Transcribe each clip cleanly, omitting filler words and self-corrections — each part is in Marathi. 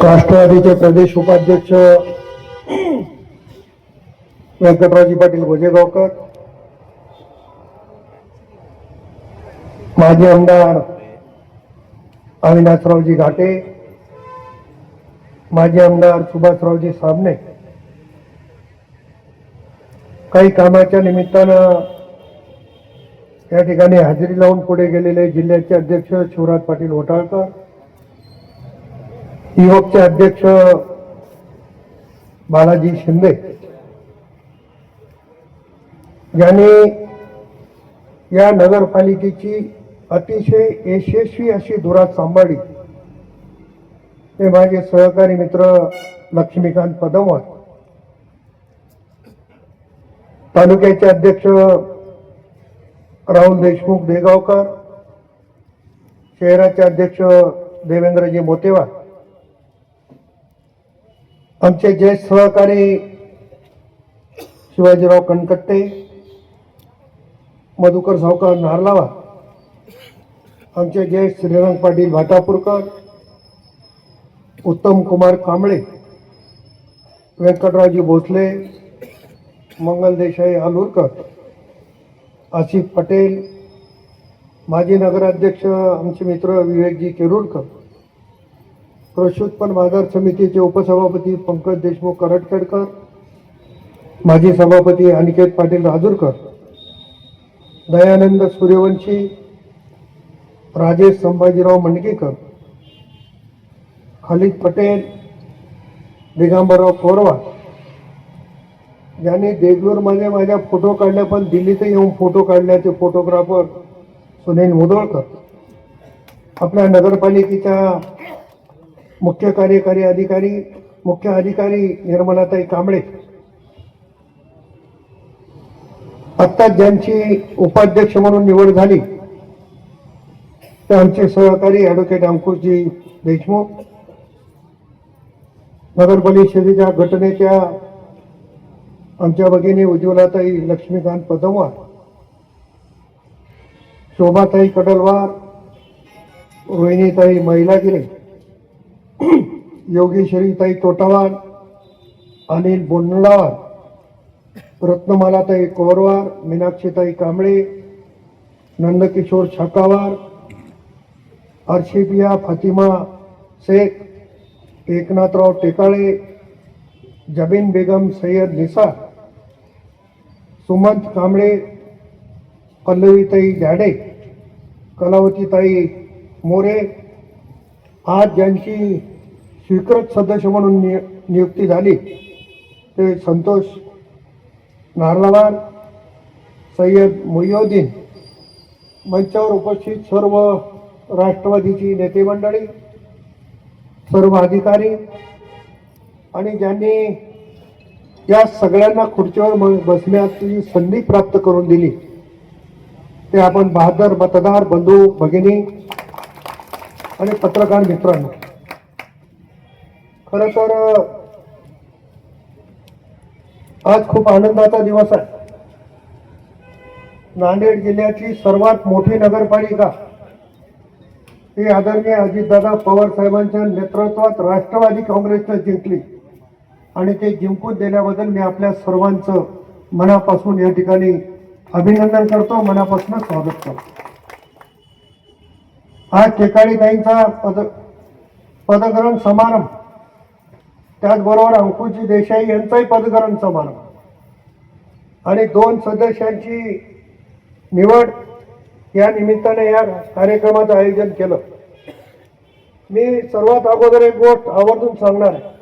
राष्ट्रवादीचे प्रदेश उपाध्यक्ष व्यंकटरावजी पाटील गोजेगावकर, माजी आमदार अविनाशरावजी घाटे, माजी आमदार सुभाषरावजी साबणे, काही कामाच्या निमित्तानं या ठिकाणी हजेरी लावून पुढे गेलेले जिल्ह्याचे अध्यक्ष शिवराज पाटील होटाळकर, युवकचे अध्यक्ष बालाजी शिंदे, ज्यांनी या नगरपालिकेची अतिशय यशस्वी अशी धुरा सांभाळली, ते माझे सहकारी मित्र लक्ष्मीकांत पदमवार, तालुक्याचे अध्यक्ष राहुल देशमुख देगावकर, शहराचे अध्यक्ष देवेंद्रजी मोतेवार, आमचे ज्येष्ठ सहकारी शिवाजीराव कणकट्टे, मधुकर सावकार नारलावा, आमचे ज्येष्ठ श्रीरंग पाटील भाटापूरकर, उत्तम कुमार कांबळे, व्यंकटरावजी भोसले, मंगल देसाई आलूरकर, आसिफ पटेल, माजी नगराध्यक्ष आमचे मित्र विवेकजी केरुरकर, कृषी उत्पन्न बाजार समितीचे उपसभापती पंकज देशमुख करटखेडकर, माजी सभापती अनिकेत पाटील राजूरकर, दयानंद सूर्यवंशी, राजेश संभाजीराव मंडगीकर, खालिद पटेल, दिगंबरराव कोरवा, ज्यांनी देगलूरमध्ये माझ्या फोटो काढल्या, पण दिल्लीत येऊन फोटो काढल्याचे फोटोग्राफर सुनील मुदोळकर, आपल्या नगरपालिकेच्या मुख्य कार्यकारी अधिकारी मुख्य अधिकारी निर्मलाताई कांबळे, आत्ताच ज्यांची उपाध्यक्ष म्हणून निवड झाली ते आमचे सहकारी ॲडव्होकेट अंकुशजी देशमुख, नगर परिषदेच्या घटनेच्या आमच्या भगिनी उज्ज्वलाताई लक्ष्मीकांत पदमवार, शोभाताई कडलवार, रोहिणीताई महिलागिरे, योगेश्वरीताई तोटावार, अनिल बोंडलावार, रत्नमालाताई कोरवार, मीनाक्षीताई कांबळे, नंदकिशोर छाकावार, अर्शिपिया फातिमा शेख, एकनाथराव टेकाळे, जबीन बेगम सय्यद निसार, सुमंत कांबळे, पल्लवीताई जाडे, कलावतीताई मोरे, आज ज्यांची स्वीकृत सदस्य म्हणून नियुक्ती झाली ते संतोष नारलावार, सय्यद मुहिउद्दीन, मंचावर उपस्थित सर्व राष्ट्रवादीची नेते मंडळी, सर्व अधिकारी आणि ज्यांनी या सगळ्यांना खुर्चीवर बसण्याची संधी प्राप्त करून दिली ते आपण बहादर मतदार बंधू भगिनी आणि पत्रकार मित्रांनो, खरं तर आज खूप आनंदाचा दिवस आहे. नांदेड जिल्ह्याची सर्वात मोठी नगरपालिका ही आदरणीय अजितदादा पवार साहेबांच्या नेतृत्वात राष्ट्रवादी काँग्रेसने जिंकली आणि ते जिंकून दिल्याबद्दल मी आपल्या सर्वांचं मनापासून या ठिकाणी अभिनंदन करतो, मनापासून स्वागत करतो. आज टेकाळीताईंचा पदग्रहण समारंभ, त्याचबरोबर अंकुशजी देसाई यांचाही पदग्रहण समारंभ आणि 2 सदस्यांची निवड या निमित्ताने या कार्यक्रमाचं आयोजन केलं. मी सर्वात अगोदर एक गोष्ट आवर्जून सांगणार आहे,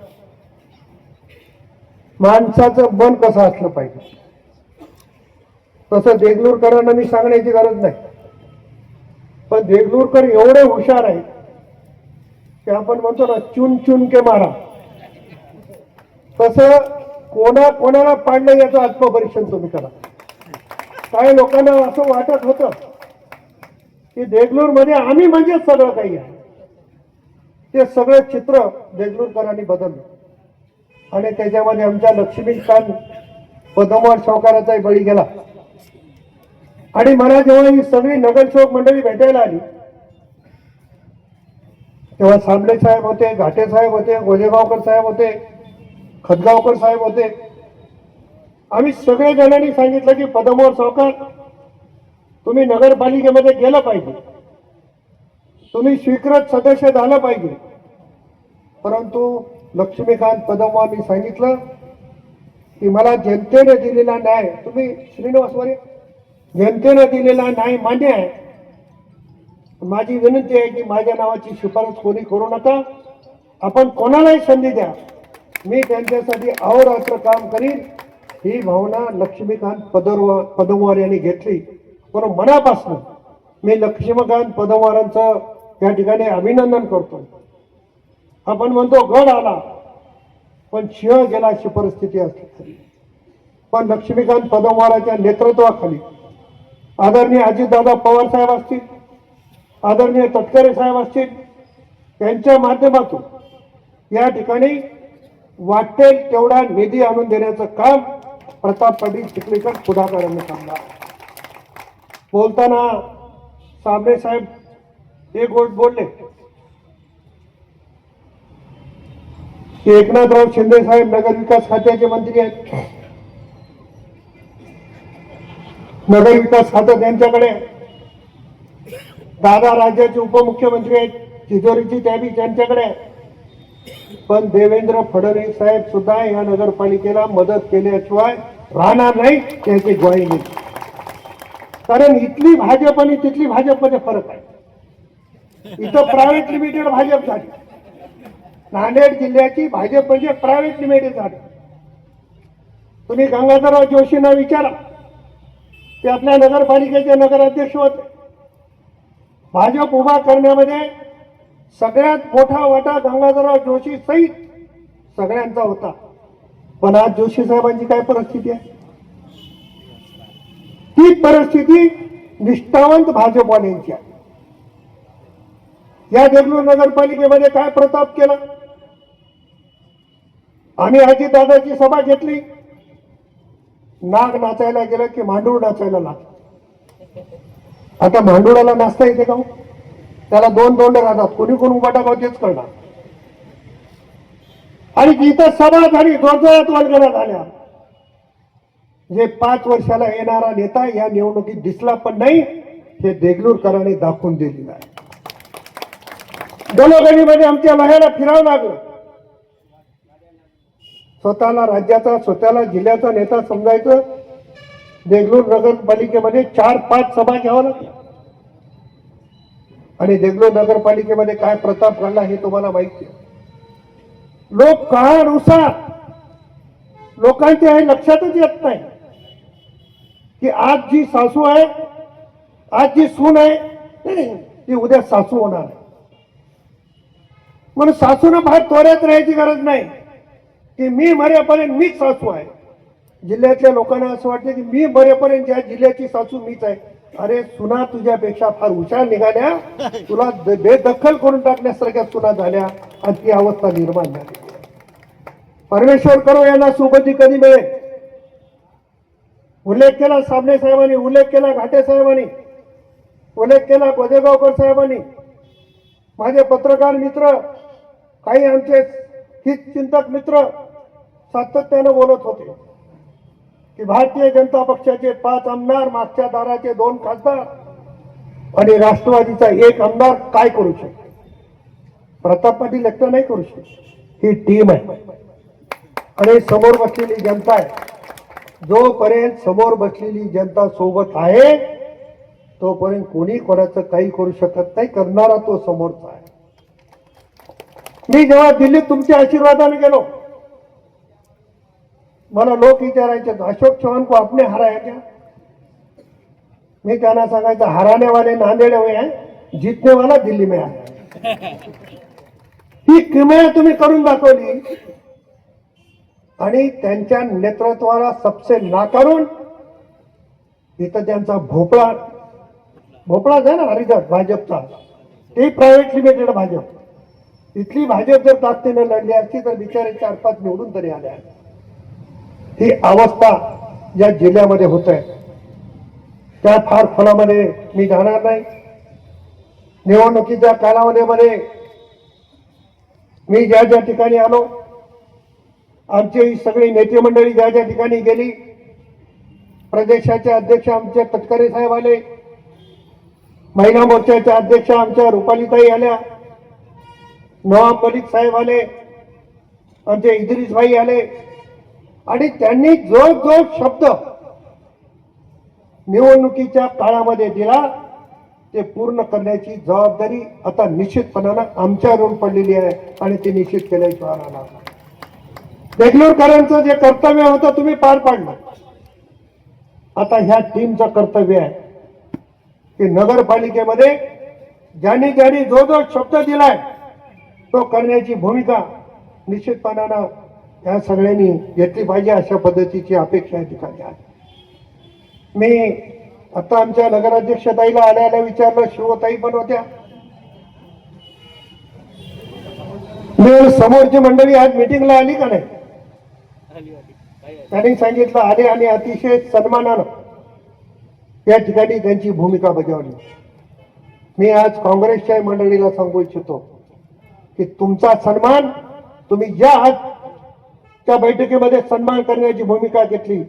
माणसाचं मन कसं असलं पाहिजे तसं देगलूरकरांना मी सांगण्याची गरज नाही, पण देगलूरकर एवढे हुशार आहेत की आपण म्हणतो ना चुन चुन के मारा, तसं कोणाला पाडलं याचं आत्मपरीक्षण तुम्ही करा. काही लोकांना असं वाटत होतं की देगलूर मध्ये आम्ही म्हणजे सगळं काही आहे, ते सगळं चित्र देगलूरकरांनी बदललं आणि त्याच्यामध्ये आमच्या लक्ष्मीकांत पदमवार सावकाराचाही बळी गेला. आणि मला जेव्हा ही सगळी नगरसेवक मंडळी भेटायला आली तेव्हा सांबळे साहेब होते, घाटे साहेब होते, गोजेगावकर साहेब होते, खतगावकर साहेब होते. आम्ही सगळे जणांनी सांगितलं की पदमोहर सावकार तुम्ही नगरपालिकेमध्ये गेलं पाहिजे, तुम्ही स्वीकृत सदस्य झालं पाहिजे. परंतु लक्ष्मीकांत पदमवारनी सांगितलं की मला जनतेने दिलेला न्याय, तुम्ही श्रीनिवास वरे, जनतेने दिलेला न्याय मान्य आहे, माझी विनंती आहे की माझ्या नावाची शिफारस कोणी करू नका, आपण कोणालाही संधी द्या, मी त्यांच्यासाठी अहोरात्र काम करीन. ही भावना लक्ष्मीकांत पदमवार यांनी घेतली. पण मनापासून मी लक्ष्मीकांत पदमवारांचं या ठिकाणी अभिनंदन करतो. आपण म्हणतो गड आला पण सिंह गेला अशी परिस्थिती असते. पण लक्ष्मीकांत पदमवाराच्या नेतृत्वाखाली आदरणीय अजितदादा पवार साहेब असतील, आदरणीय तटकरे साहेब असतील, त्यांच्या माध्यमातून या ठिकाणी वाटेल तेवढा निधी आणून देण्याचं काम प्रताप पाटील चिखलीकर पुढाकाराने थांबला. बोलताना सांबळे साहेब एक गोष्ट बोलले की एकनाथराव शिंदे साहेब नगरविकास खात्याचे मंत्री आहेत, नगरविकास खातं त्यांच्याकडे, दादा राज्याचे उपमुख्यमंत्री आहेत, तिजोरीची चाबी त्यांच्याकडे. पण देवेंद्र फडणवीस साहेब सुद्धा या नगरपालिकेला मदत केल्याशिवाय राहणार नाही त्याची ग्वाही दिली. कारण इथली भाजप आणि तिथली भाजपमध्ये फरक आहे. इथं प्रायव्हेट लिमिटेड भाजप झाली, नांदेड जिल्ह्याची भाजप म्हणजे प्रायव्हेट लिमिटेड झाली. तुम्ही गंगाधरराव जोशींना विचारा, ते आपल्या नगरपालिकेचे नगराध्यक्ष होते. भाजप उभा करण्यामध्ये सगळ्यात मोठा वाटा गंगाधरराव जोशी सहित सगळ्यांचा होता. पण आज जोशी साहेबांची काय परिस्थिती आहे? ही परिस्थिती निष्ठावंत भाजपवाल्यांची आहे. या देगलूर नगरपालिकेमध्ये काय प्रताप केला? आम्ही अजितदादाची सभा घेतली, नाग नाचायला गेलं की मांडूळ नाचायला लागलं. आता मांडुळाला नाचता येते का? त्याला दोन तोंड राहतात, कोणी कोण उभा टाकावं तेच करणार. आणि जिथं सभा झाली जोरजोरात वल्गना झाल्या. जे 5 वर्षाला येणारा नेता या निवडणुकीत दिसला पण नाही, हे देगलूरकरांनी दाखवून दिलेलं आहे. गणगणीमध्ये आमच्या लह्याला फिरावं लागलं. स्वतःला राज्याचा, स्वतःला जिल्ह्याचा नेता समजायचं, देगलूर नगरपालिकेमध्ये 4-5 सभा घ्यावं लागल्या. आणि देगलूर नगरपालिकेमध्ये काय प्रताप घडला हे तुम्हाला माहिती आहे. लोक काळानुसार लोकांच्या हे लक्षातच येत नाही की आज जी सासू आहे, आज जी सून आहे, ती उद्या सासू होणार आहे. म्हणून सासूनं फार त्वरेत राहायची गरज नाही की मी मरेपर्यंत मीच सासू आहे. जिल्ह्यातल्या लोकांना असं वाटतं की मी मरेपर्यंत या जिल्ह्याची सासू मीच आहे. अरे सुना तुझ्यापेक्षा फार हुशार निघाल्या, तुला बेदखल करून टाकण्यासारख्या सुना झाल्या आणि ती अवस्था निर्माण झाली. परमेश्वर करो यांना सुबुद्धी कधी मिळेल. उल्लेख केला सांबळे साहेबांनी, उल्लेख केला घाटे साहेबांनी, उल्लेख केला गोजेगावकर साहेबांनी. माझे पत्रकार मित्र, काही आमचे हितचिंतक मित्र सातत्यानं बोलत होते की भारतीय जनता पक्षाचे 5 आमदार, मागच्या दाराचे 2 खासदार आणि राष्ट्रवादीचा 1 आमदार काय करू शकतो? प्रताप पाटील एकटा नाही करू शकत. ही टीम आहे आणि समोर बसलेली जनता आहे. जोपर्यंत समोर बसलेली जनता सोबत आहे तोपर्यंत कोणी कोणाचं काही करू शकत नाही. करणारा तो समोरचा आहे. मी जेव्हा दिल्लीत तुमच्या आशीर्वादाने गेलो, मला लोक विचारायचे अशोक चव्हाण को आपने हराया क्या? मी त्यांना सांगायचं हराने वाले नांदेड हुए हैं, जीतने वाला दिल्ली में आया. ही किमया तुम्ही करून दाखवली आणि त्यांच्या नेतृत्वाला सबसे नाकारून इथं त्यांचा भोपळा आहे ना हरिदास भाजपचा, ते प्रायव्हेट लिमिटेड भाजप. इथली भाजप जर ताकदीने लढली असती तर बिचारे 4-5 निवडून तरी आल्या. ही अवस्था या जिल्ह्यामध्ये होत आहे. त्या फार खोलामध्ये मी जाणार नाही. निवडणुकीच्या कालावधीमध्ये मी ज्या ज्या ठिकाणी आलो, आमची सगळी नेते मंडळी ज्या ज्या ठिकाणी गेली, प्रदेशाचे अध्यक्ष आमचे तटकरे साहेब आले, महिला मोर्चाच्या अध्यक्ष आमच्या रुपालीताई आल्या, नवाब मलिक साहेब आले, आमचे इद्रिस भाई आले आणि त्यांनी जो जो शब्द निवडणुकीच्या काळामध्ये दिला ते पूर्ण करण्याची जबाबदारी आता निश्चितपणानं आमच्यावरून पडलेली आहे आणि ते निश्चित केल्याशिवाय राहणार नाही. देगलूरकरांचं जे कर्तव्य होतं तुम्ही पार पाडलं. आता ह्या टीमचं कर्तव्य आहे की नगरपालिकेमध्ये ज्यांनी ज्यांनी जो जो शब्द दिलाय तो करण्याची भूमिका निश्चितपणानं या सगळ्यांनी घेतली पाहिजे, अशा पद्धतीची अपेक्षा या ठिकाणी आहे. मी आता आमच्या नगराध्यक्षताईला आल्याला विचारलं, शिवताई पण होत्या, मी समोरची मंडळी आज मीटिंगला आली का नाही, त्यांनी सांगितलं आले आणि अतिशय सन्मानानं या ठिकाणी त्यांची भूमिका बजावली. मी आज काँग्रेसच्या मंडळीला सांगू इच्छितो की तुमचा सन्मान, तुम्ही ज्या आज त्या बैठकीमध्ये सन्मान करण्याची भूमिका घेतली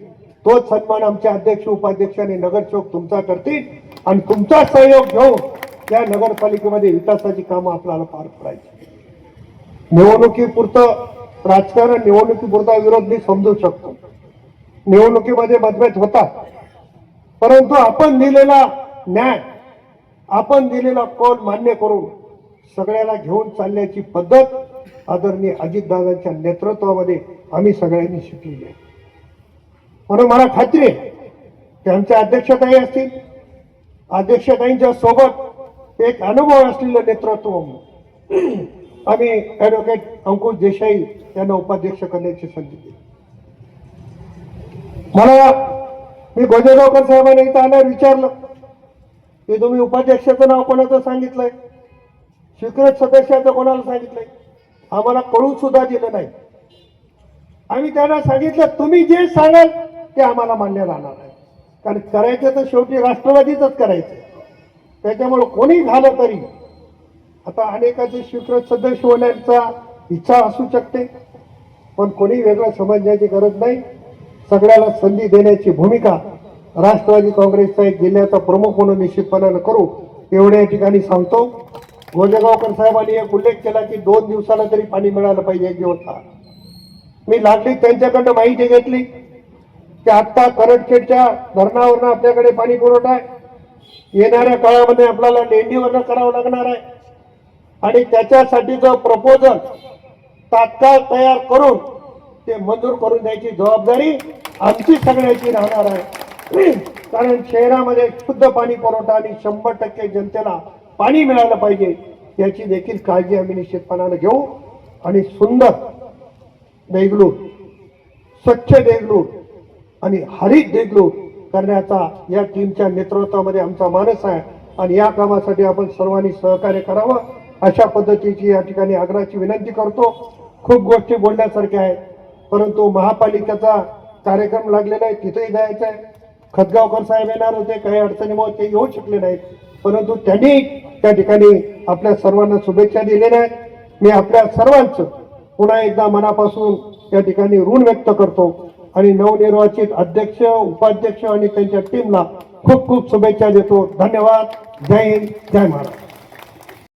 तोच सन्मान आमचे अध्यक्ष उपाध्यक्ष आणि नगरसेवक तुमचा करतील आणि तुमचा सहयोग घेऊन त्या नगरपालिकेमध्ये विकासाची कामं आपल्याला पार पडायची. निवडणुकीपुरतं राजकारण, निवडणुकीपुरता विरोध मी समजू शकतो, निवडणुकीमध्ये मतभेद होतात, परंतु आपण दिलेला न्याय, आपण दिलेला कौल मान्य करून सगळ्याला घेऊन चालण्याची पद्धत आदरणीय अजितदादांच्या नेतृत्वामध्ये आम्ही सगळ्यांनी शिकलेली आहे. म्हणून मला खात्री आहे की आमच्या अध्यक्षताई असतील, अध्यक्षताईंच्या सोबत एक अनुभव असलेलं नेतृत्व आम्ही ऍडव्होकेट अंकुश देसाई यांना उपाध्यक्ष करण्याची संधी दिली. मला मी गोजेगावकर साहेबांनी इथं आल्यावर विचारलं की तुम्ही उपाध्यक्षाचं नाव कोणाचं सांगितलंय, स्वीकृत सदस्याचं कोणाला सांगितलंय, आम्हाला कळून सुद्धा दिलं नाही. आम्ही त्यांना सांगितलं तुम्ही जे सांगाल ते आम्हाला मान्य राहणार आहे, कारण करायचं तर शेवटी राष्ट्रवादीचंच करायचं. त्याच्यामुळे कोणी झालं तरी आता अनेकाचे स्वीकृत सदस्य होण्याचा इच्छा असू शकते, पण कोणी वेगळं समजण्याची गरज नाही. सगळ्याला संधी देण्याची भूमिका राष्ट्रवादी काँग्रेसचा एक जिल्ह्याचा प्रमुख म्हणून निश्चितपणानं करू, एवढ्या या ठिकाणी सांगतो. गोजेगावकर साहेबांनी एक उल्लेख केला की 2 दिवसाला तरी पाणी मिळालं पाहिजे एक दिवसाला. मी लागली त्यांच्याकडनं माहिती घेतली की आता करडखेडच्या धरणावरनं आपल्याकडे पाणी पुरवठा आहे, येणाऱ्या काळामध्ये आपल्याला लेंडीवरनं करावं लागणार आहे आणि त्याच्यासाठीचं प्रपोजल तात्काळ तयार करून ते मंजूर करून द्यायची जबाबदारी आमची सगळ्याची राहणार आहे. कारण शहरामध्ये शुद्ध पाणी पुरवठा आणि 100% जनतेला पाणी मिळालं पाहिजे याची देखील काळजी आम्ही निश्चितपणानं घेऊ आणि सुंदर देगलूर, स्वच्छ देगलूर आणि हरित देगलूर करण्याचा या टीमच्या नेतृत्वामध्ये आमचा मानस आहे आणि या कामासाठी आपण सर्वांनी सहकार्य करावं अशा पद्धतीची या ठिकाणी आग्रहाची विनंती करतो. खूप गोष्टी बोलण्यासारख्या आहेत, परंतु महापालिकेचा कार्यक्रम लागलेला आहे, तिथेही जायचं आहे. खतगावकर साहेब येणार होते, काही अडचणीमुळे ते येऊ शकले नाहीत, परंतु त्यांनी त्या ठिकाणी आपल्या सर्वांना शुभेच्छा दिलेल्या आहेत. मी आपल्या सर्वांचं पुन्हा एकदा मनापासून या ठिकाणी ऋण व्यक्त करतो आणि नवनिर्वाचित अध्यक्ष, उपाध्यक्ष आणि त्यांच्या टीमला खूप खूप शुभेच्छा देतो. धन्यवाद. जय हिंद, जय महाराष्ट्र.